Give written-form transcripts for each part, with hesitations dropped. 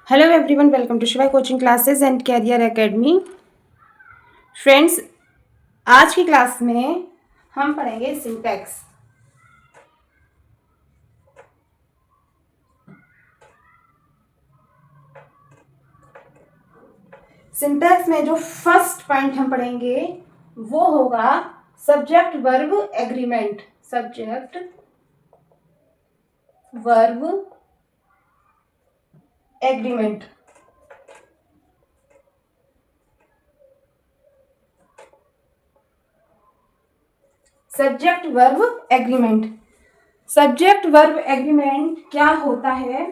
Hello everyone, welcome to Shivay coaching classes and career academy. Friends, आज की class में हम पढ़ेंगे सिंटैक्स। सिंटैक्स में जो फर्स्ट पॉइंट हम पढ़ेंगे वो होगा subject verb agreement. Subject verb agreement. Subject verb agreement. Subject verb agreement क्या होता है?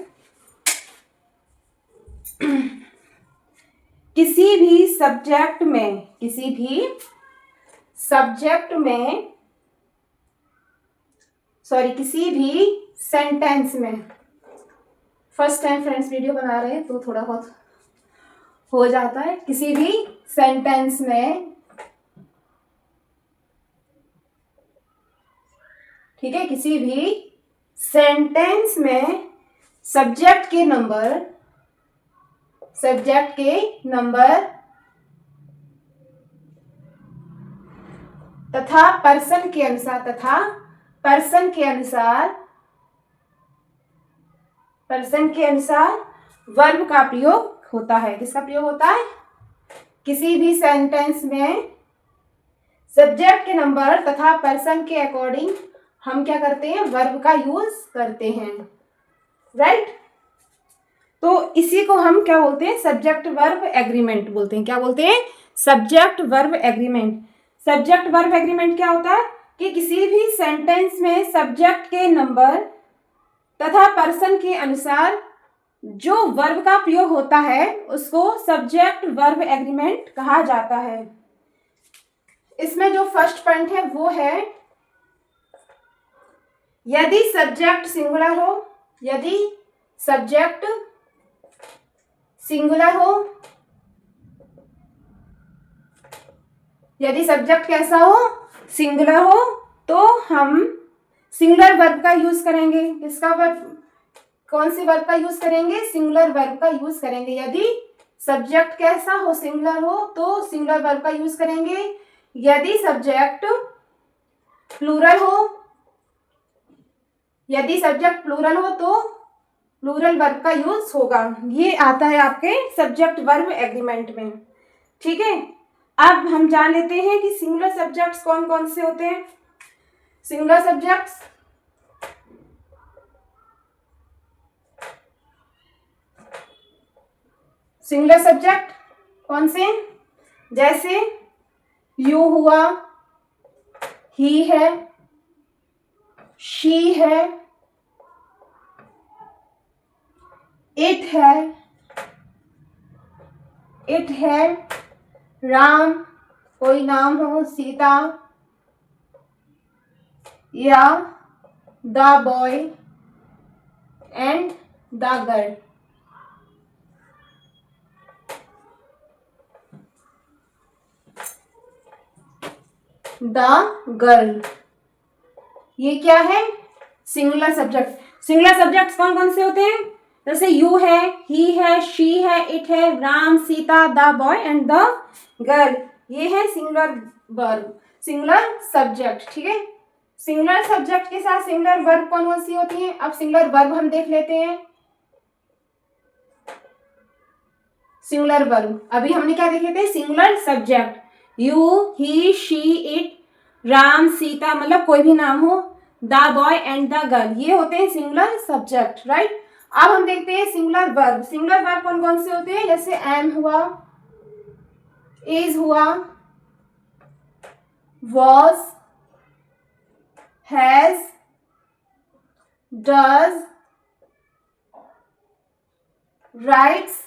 किसी भी सब्जेक्ट किसी भी सेंटेंस में, फर्स्ट टाइम फ्रेंड्स वीडियो बना रहे हैं तो थोड़ा बहुत हो जाता है। किसी भी सेंटेंस में, ठीक है, किसी भी सेंटेंस में सब्जेक्ट के नंबर तथा पर्सन के अनुसार वर्ब का प्रयोग होता है। किसका प्रयोग होता है? किसी भी सेंटेंस में सब्जेक्ट के नंबर तथा पर्सन के अकॉर्डिंग हम क्या करते हैं? वर्ब का यूज करते हैं, राइट? तो इसी को हम क्या बोलते हैं? सब्जेक्ट वर्ब एग्रीमेंट बोलते हैं। क्या बोलते हैं? Subject verb agreement. Subject verb agreement क्या होता है कि किसी भी सेंटेंस में सब्जेक्ट के नंबर तथा पर्सन के अनुसार जो वर्ब का प्रयोग होता है उसको सब्जेक्ट वर्ब एग्रीमेंट कहा जाता है। इसमें जो फर्स्ट पॉइंट है वो है, यदि सब्जेक्ट सिंगुलर हो, यदि सब्जेक्ट कैसा हो? सिंगुलर हो, तो हम सिंगुलर वर्ब का यूज करेंगे। किसका वर्ब? कौन सी वर्ब का यूज करेंगे? सिंगुलर वर्ब का यूज करेंगे। यदि सब्जेक्ट कैसा हो? सिंगुलर हो, तो सिंगुलर वर्ब का यूज करेंगे। यदि सब्जेक्ट प्लूरल हो तो प्लूरल वर्ब का यूज होगा। ये आता है आपके सब्जेक्ट वर्ब एग्रीमेंट में, ठीक है। अब हम जान लेते हैं कि सिंगुलर सब्जेक्ट्स कौन कौन से होते हैं। सिंगुलर सब्जेक्ट कौन से? जैसे यू हुआ, ही है, शी है, इट है, राम कोई नाम हो, सीता, या the boy and the girl. ये क्या है? Singular subject. सिंगुलर सब्जेक्ट्स कौन कौन से होते हैं? जैसे यू है, ही है, शी है, इट है, Ram, Sita, the boy and the girl. ये है सिंगुलर सब्जेक्ट, ठीक है। सिंगुलर सब्जेक्ट के साथ सिंगुलर वर्ब कौन कौन सी होती है? अब सिंगुलर वर्ब हम देख लेते हैं। सिंगुलर वर्ब अभी हमने क्या देखे थे? Singular subject, you, he, she, it, Ram, Sita, मतलब कोई भी नाम हो, the boy and the girl, ये होते हैं सिंगुलर सब्जेक्ट, राइट। अब हम देखते हैं सिंगुलर वर्ब। सिंगुलर वर्ब कौन कौन से होते हैं? जैसे एम हुआ, इज हुआ, was, has, does, writes,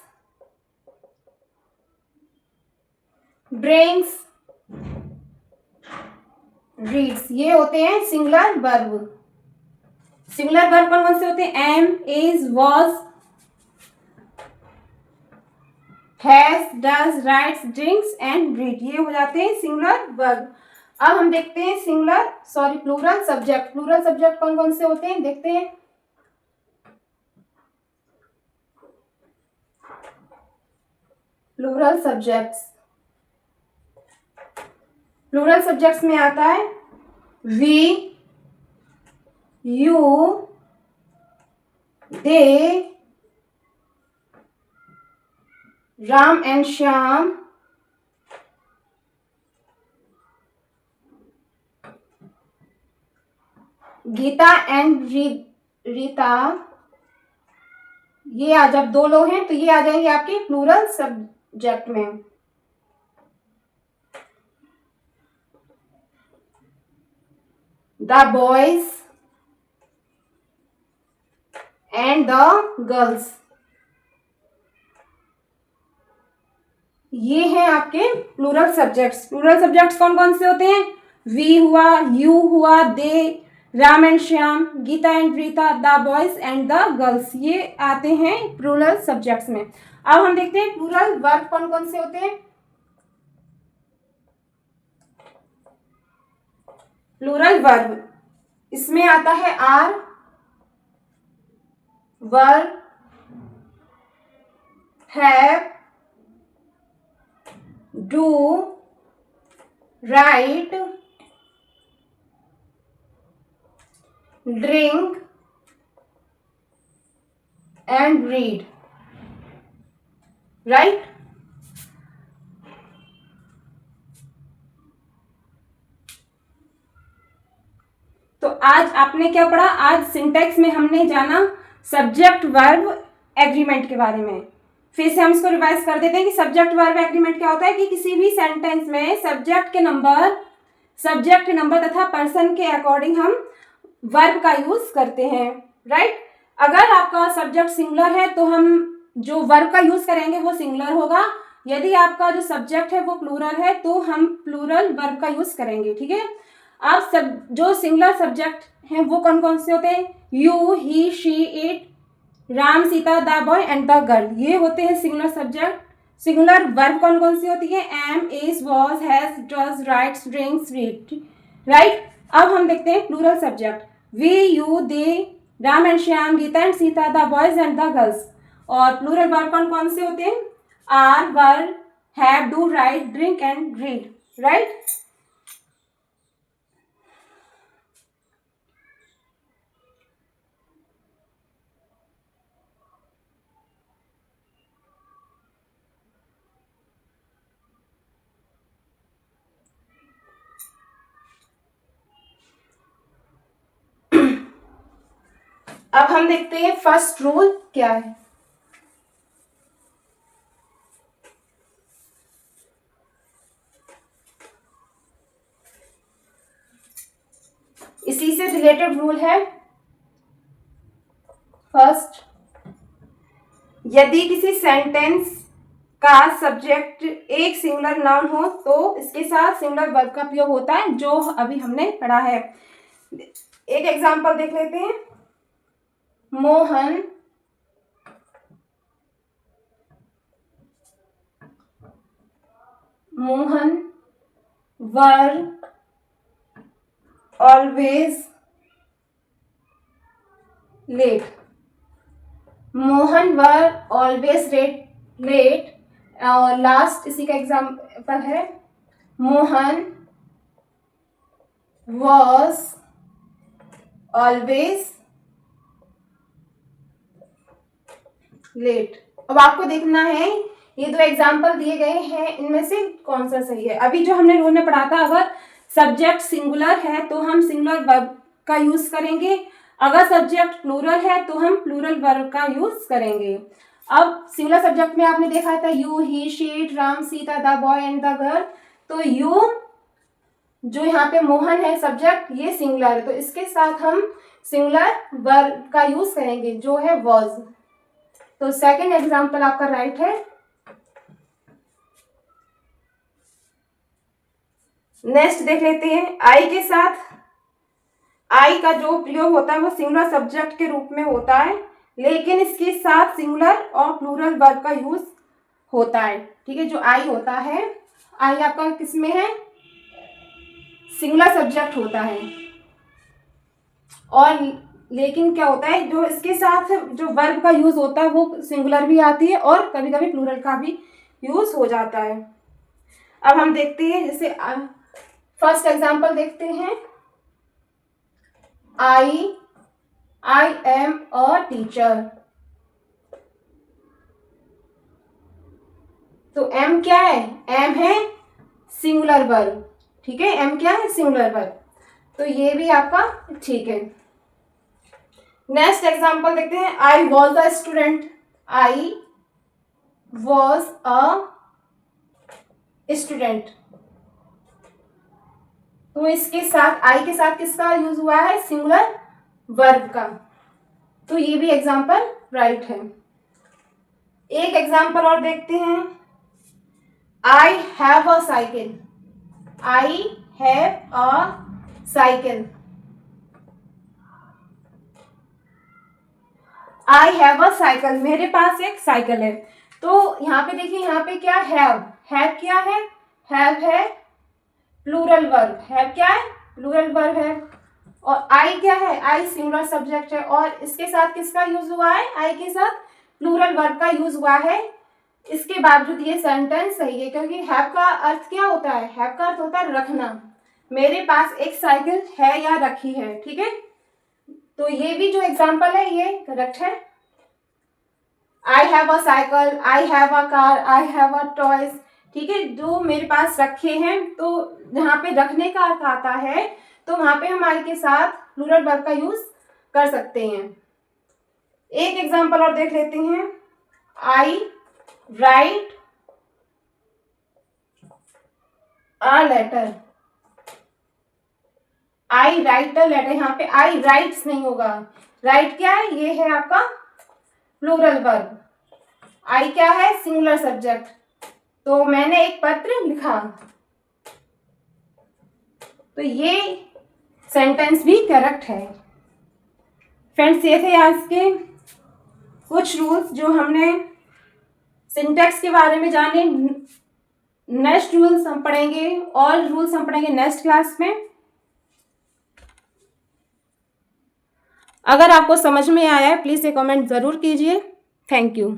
drinks, reads, ये होते हैं सिंगुलर वर्ब। सिंगुलर वर्ब कौन कौन से होते हैं? Am, is, was, has, does, writes, drinks and read, ये हो जाते हैं सिंगुलर वर्ब। अब हम देखते हैं प्लूरल सब्जेक्ट। प्लूरल सब्जेक्ट कौन कौन से होते हैं देखते हैं। Plural subjects. प्लूरल सब्जेक्ट्स में आता है we, you, they, Ram and Shyam, Gita and Rita. ये जब दो लोग हैं तो ये आ जाएंगे आपके प्लूरल सब्जेक्ट में। The boys and the girls, ये हैं आपके प्लूरल सब्जेक्ट्स। प्लूरल सब्जेक्ट्स कौन कौन से होते हैं? वी हुआ, यू हुआ, they, Ram and Shyam, Gita and Rita, the boys and the girls, ये आते हैं प्लूरल सब्जेक्ट्स में। अब हम देखते हैं प्लूरल वर्ब कौन कौन से होते हैं। प्लूरल वर्ब इसमें आता है are, were, have, do, write, drink and read, write. तो आज आपने क्या पढ़ा? आज सिंटेक्स में हमने जाना सब्जेक्ट वर्ब एग्रीमेंट के बारे में। फिर से हम इसको रिवाइज कर देते हैं कि सब्जेक्ट वर्ब एग्रीमेंट क्या होता है कि किसी भी सेंटेंस में सब्जेक्ट के नंबर तथा पर्सन के अकॉर्डिंग हम वर्ब का यूज करते हैं, राइट। अगर आपका सब्जेक्ट सिंगुलर है तो हम जो वर्ब का यूज करेंगे वो सिंगुलर होगा। यदि आपका जो सब्जेक्ट है वो प्लूरल है तो हम प्लूरल वर्ब का यूज करेंगे, ठीक है। अब जो सिंगुलर सब्जेक्ट हैं वो कौन कौन से होते हैं? You, he, she, it, Ram, Sita, the boy and the girl, ये होते हैं सिंगुलर सब्जेक्ट। सिंगुलर वर्ब कौन कौन सी होती है? Am, is, was, has, does, writes, drinks, read, write. अब हम देखते हैं plural subject. We, you, they, Ram and Shyam, Gita and Sita, the boys and the girls. और प्लूरल वर्ब कौन कौन से होते हैं? Are, were, have, do, write, drink and read, write. अब हम देखते हैं फर्स्ट रूल क्या है। इसी से रिलेटेड रूल है। फर्स्ट, यदि किसी सेंटेंस का सब्जेक्ट एक सिंगुलर नाउन हो तो इसके साथ सिंगुलर वर्ब का प्रयोग होता है, जो अभी हमने पढ़ा है। एक एग्जांपल देख लेते हैं। Mohan were always late. Mohan were always late. और लास्ट इसी का एग्जाम्पल है मोहन वॉज ऑलवेज लेट। अब आपको देखना है ये दो एग्जाम्पल दिए गए हैं, इनमें से कौन सा सही है। अभी जो हमने रूल में पढ़ा था, अगर सब्जेक्ट सिंगुलर है तो हम सिंगुलर वर्ब का यूज करेंगे, अगर सब्जेक्ट प्लूरल है तो हम प्लूरल वर्ब का यूज करेंगे। अब सिंगुलर सब्जेक्ट में आपने देखा था you, he, she, it, Ram, Sita, the boy and the girl. तो यू जो यहाँ पे मोहन है सब्जेक्ट, ये सिंगुलर है तो इसके साथ हम सिंगुलर वर्ब का यूज करेंगे जो है वॉज। तो सेकंड एग्जाम्पल आपका राइट है। नेक्स्ट देख लेते हैं। आई के साथ आई का जो प्रयोग होता है वो सिंगुलर सब्जेक्ट के रूप में होता है, लेकिन इसके साथ सिंगुलर और प्लूरल वर्ब का यूज होता है, ठीक है। जो आई होता है, आई आपका किस में है? सिंगुलर सब्जेक्ट होता है। और लेकिन क्या होता है, जो इसके साथ जो वर्ब का यूज होता है वो सिंगुलर भी आती है और कभी कभी प्लूरल का भी यूज हो जाता है। अब हम देखते हैं, जैसे फर्स्ट एग्जांपल देखते हैं, आई एम अ टीचर। तो एम क्या है? एम है सिंगुलर वर्ब, ठीक है, एम क्या है? सिंगुलर वर्ब, तो ये भी आपका ठीक है। नेक्स्ट एग्जांपल देखते हैं, I was a student. I was a student, तो इसके साथ आई के साथ किसका यूज हुआ है? सिंगुलर वर्ब का, तो ये भी एग्जांपल राइट है। एक एग्जांपल और देखते हैं, I have a cycle. I have a cycle. I have a cycle, मेरे पास एक साइकिल है। तो यहाँ पे देखिए, यहाँ पे क्या हैव क्या है? हैव है प्लूरल वर्ब, हैव क्या है? प्लूरल वर्ब है। और आई क्या है? आई सिंगुलर सब्जेक्ट है, और इसके साथ किसका यूज हुआ है? आई के साथ प्लूरल वर्ब का यूज हुआ है। इसके बावजूद ये सेंटेंस सही है, क्योंकि हैव का अर्थ क्या होता है? हैव का अर्थ होता है रखना। मेरे पास एक साइकिल है या रखी है, ठीक है, तो ये भी जो एग्जांपल है ये करेक्ट है। I have a cycle, I have a car, I have a toys, ठीक है, जो मेरे पास रखे हैं, तो जहाँ पे रखने का अर्थ आता है तो वहां पे हम आई के साथ प्लूरल वर्ब का यूज कर सकते हैं। एक एग्जांपल और देख लेते हैं, I write a letter. I write a letter, यहाँ पे आई राइट्स नहीं होगा, राइट क्या है? ये है आपका प्लूरल वर्ब। आई क्या है? सिंगुलर सब्जेक्ट, तो मैंने एक पत्र लिखा, तो ये सेंटेंस भी करेक्ट है। फ्रेंड्स, ये थे आज के कुछ रूल्स जो हमने सिंटैक्स के बारे में जाने। नेक्स्ट रूल्स हम पढ़ेंगे, और रूल्स हम पढ़ेंगे नेक्स्ट क्लास में। अगर आपको समझ में आया है प्लीज एक कमेंट जरूर कीजिए। Thank you.